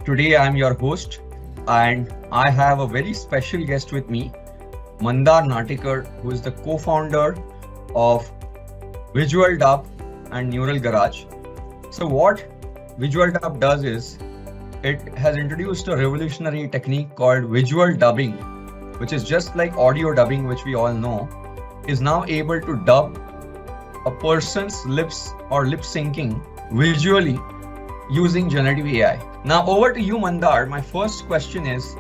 Today I'm your host, and I have a very special guest with me, Mandar Natikar, who is the co-founder of Visual Dub and Neural Garage. So what Visual Dub does is it has introduced a revolutionary technique called visual dubbing, which is just like audio dubbing, which we all know, is now able to dub a person's lips or lip syncing visually using generative AI. Now over to you, Mandar. My first question is,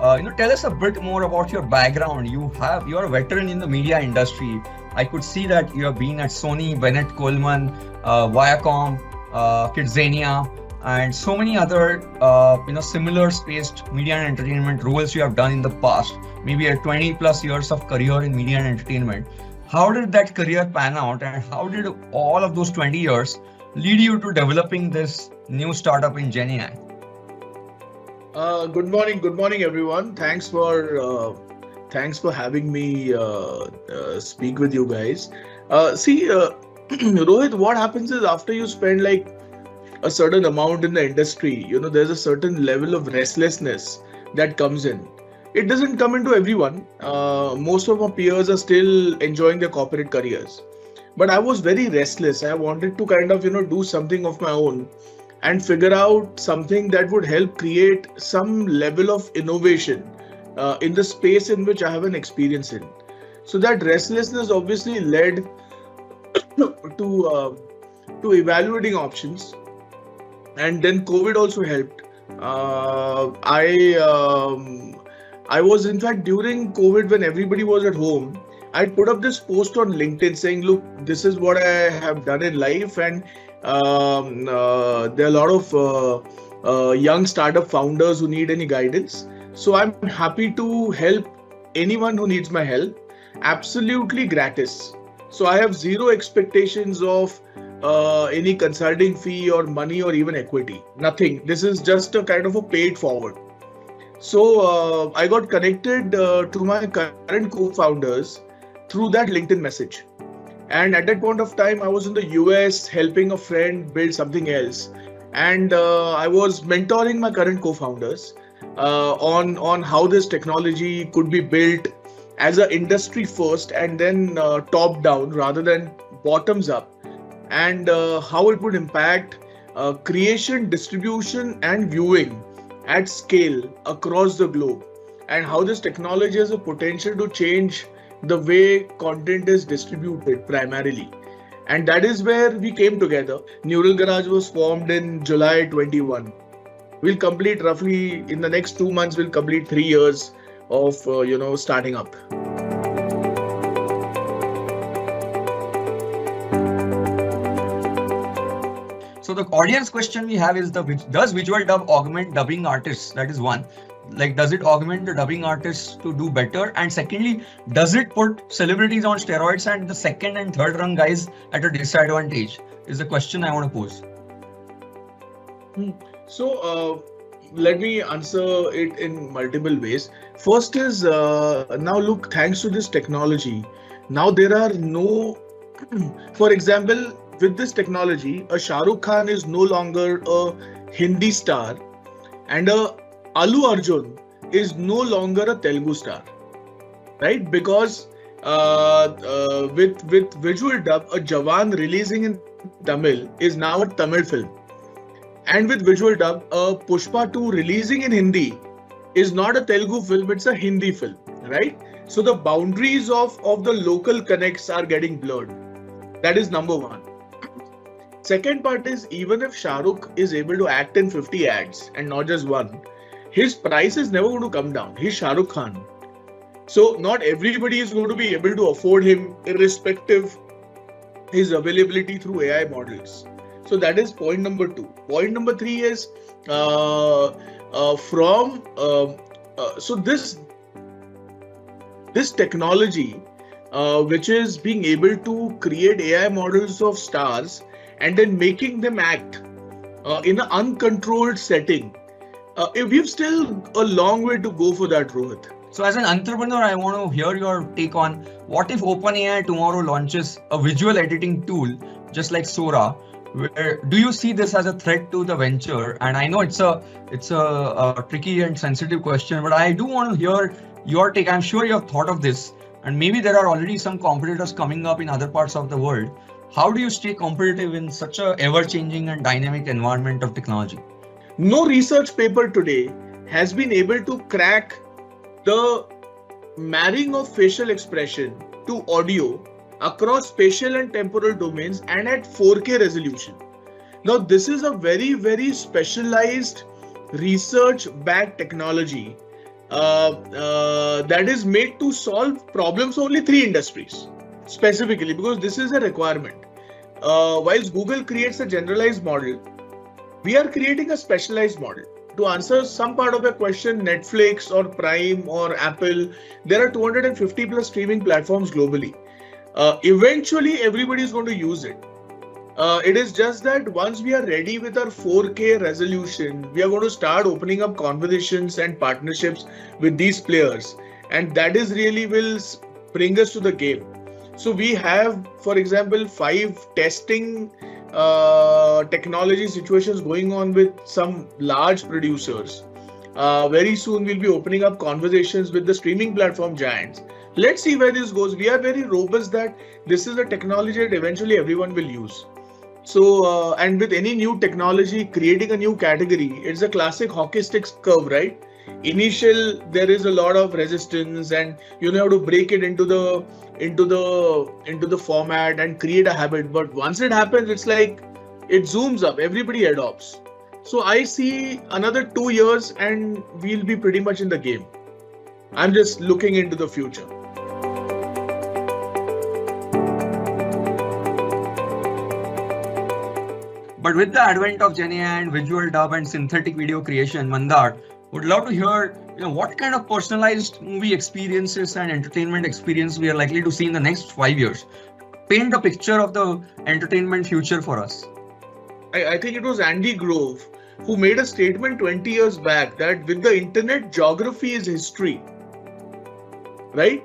tell us a bit more about your background. You're a veteran in the media industry. I could see that you have been at Sony, Bennett Coleman, Viacom, Kidzania, and so many other similar spaced media and entertainment roles you have done in the past. Maybe a 20 plus years of career in media and entertainment. How did that career pan out, and how did all of those 20 years lead you to developing this new startup in Gen AI? Good morning, everyone. Thanks for having me speak with you guys. Rohit, what happens is after you spend like a certain amount in the industry, there's a certain level of restlessness that comes in. It doesn't come into everyone. Most of my peers are still enjoying their corporate careers, but I was very restless. I wanted to kind of do something of my own and figure out something that would help create some level of innovation in the space in which I have an experience in. So that restlessness obviously led to evaluating options, and then COVID also helped. I was, in fact, during COVID, when everybody was at home, I put up this post on LinkedIn saying, look, this is what I have done in life, and there are a lot of young startup founders who need any guidance. So I'm happy to help anyone who needs my help, absolutely gratis. So I have zero expectations of any consulting fee or money or even equity, nothing. This is just a kind of a paid forward. So I got connected to my current co-founders through that LinkedIn message. And at that point of time, I was in the US helping a friend build something else. And I was mentoring my current co-founders on how this technology could be built as an industry first and then top down rather than bottoms up, and how it would impact creation, distribution, and viewing at scale across the globe, and how this technology has a potential to change the way content is distributed primarily. And that is where we came together. Neural Garage was formed in July 21. We'll complete roughly in the next 2 months, we'll complete 3 years of starting up. So the audience question we have is, does Visual Dub augment dubbing artists? That is one. Like, does it augment the dubbing artists to do better? And secondly, does it put celebrities on steroids and the second and third rung guys at a disadvantage? Is the question I want to pose. So let me answer it in multiple ways. First is, now look, thanks to this technology, now there are no, for example, with this technology, a Shah Rukh Khan is no longer a Hindi star, and a Allu Arjun is no longer a Telugu star, right? Because with Visual Dub, a Jawan releasing in Tamil is now a Tamil film. And with Visual Dub, a Pushpa 2 releasing in Hindi is not a Telugu film, it's a Hindi film, right? So the boundaries of the local connects are getting blurred. That is number one. Second part is, even if Shah Rukh is able to act in 50 ads and not just one, his price is never going to come down. He's Shah Rukh Khan. So not everybody is going to be able to afford him, irrespective his availability through AI models. So that is point number 2. Point number 3 is this technology, which is being able to create AI models of stars and then making them act in an uncontrolled setting. We've still a long way to go for that, Rohit. So as an entrepreneur, I want to hear your take on, what if OpenAI tomorrow launches a visual editing tool just like Sora, Do you see this as a threat to the venture? And I know it's a tricky and sensitive question, but I do want to hear your take. I'm sure you have thought of this, and maybe there are already some competitors coming up in other parts of the world. How do you stay competitive in such a ever-changing and dynamic environment of technology? No research paper today has been able to crack the marrying of facial expression to audio across spatial and temporal domains and at 4K resolution. Now, this is a very, very specialized research-backed technology that is made to solve problems only 3 industries specifically, because this is a requirement. Whilst Google creates a generalized model, we are creating a specialized model. To answer some part of your question, Netflix or Prime or Apple, there are 250 plus streaming platforms globally. Eventually, everybody is going to use it. It is just that once we are ready with our 4K resolution, we are going to start opening up conversations and partnerships with these players. And that is really will bring us to the game. So we have, for example, 5 testing technology situations going on with some large producers. Very soon we'll be opening up conversations with the streaming platform giants. Let's see where this goes. We are very robust that this is a technology that eventually everyone will use. So, and with any new technology, creating a new category, it's a classic hockey stick curve, right? Initial, there is a lot of resistance, and you have to break it into the format and create a habit. But once it happens, it's like it zooms up, everybody adopts. So I see another 2 years and we'll be pretty much in the game. I'm just looking into the future. But with the advent of GenAI and visual dub and synthetic video creation, Mandar, would love to hear what kind of personalized movie experiences and entertainment experience we are likely to see in the next 5 years. Paint a picture of the entertainment future for us. I think it was Andy Grove who made a statement 20 years back that with the internet, geography is history. Right?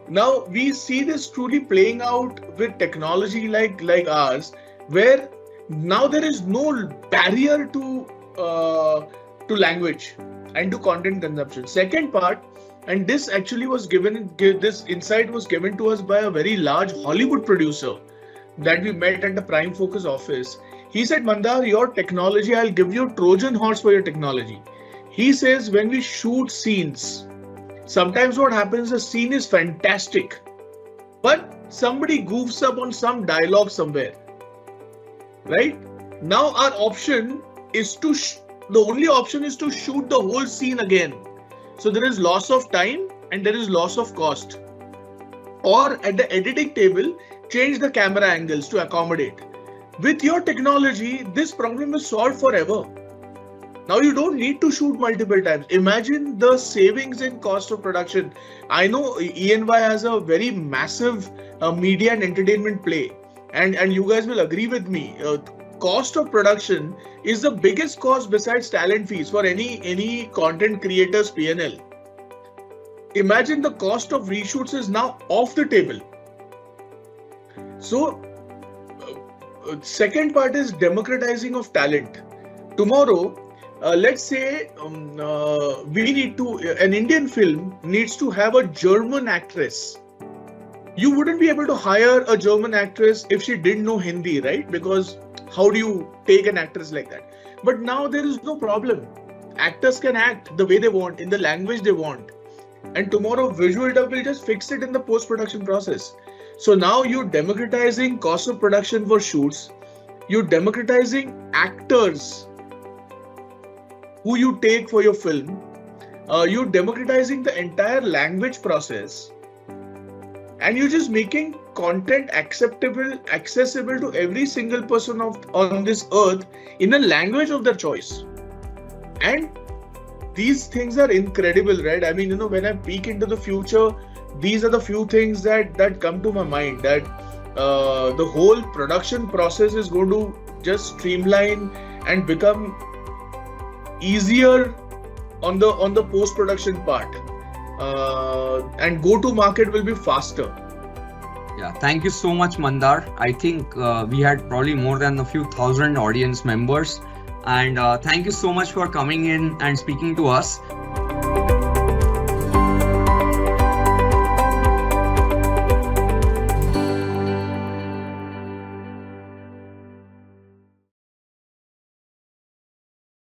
Now we see this truly playing out with technology like ours, where now there is no barrier to language and to content consumption. Second part, and this actually was this insight was given to us by a very large Hollywood producer that we met at the Prime Focus office. He said, Mandar, your technology, I'll give you Trojan horse for your technology. He says, when we shoot scenes, sometimes what happens, the scene is fantastic, but somebody goofs up on some dialogue somewhere. Right? Now our option is the only option is to shoot the whole scene again. So there is loss of time and there is loss of cost. Or at the editing table, change the camera angles to accommodate. With your technology, this problem is solved forever. Now you don't need to shoot multiple times. Imagine the savings in cost of production. I know ENY has a very massive media and entertainment play. And you guys will agree with me. Cost of production is the biggest cost besides talent fees for any content creator's P&L. Imagine the cost of reshoots is now off the table. So, second part is democratizing of talent. Tomorrow, let's say an Indian film needs to have a German actress. You wouldn't be able to hire a German actress if she didn't know Hindi, right? Because how do you take an actress like that? But now there is no problem. Actors can act the way they want, in the language they want. And tomorrow visual dub will just fix it in the post-production process. So now you're democratizing cost of production for shoots. You're democratizing actors who you take for your film. You're democratizing the entire language process. And you're just making content accessible to every single person on this earth in a language of their choice. And these things are incredible, right? I mean, when I peek into the future, these are the few things that come to my mind, that the whole production process is going to just streamline and become easier on the post-production part. And go to market will be faster. Yeah, thank you so much, Mandar. I think we had probably more than a few thousand audience members. And thank you so much for coming in and speaking to us.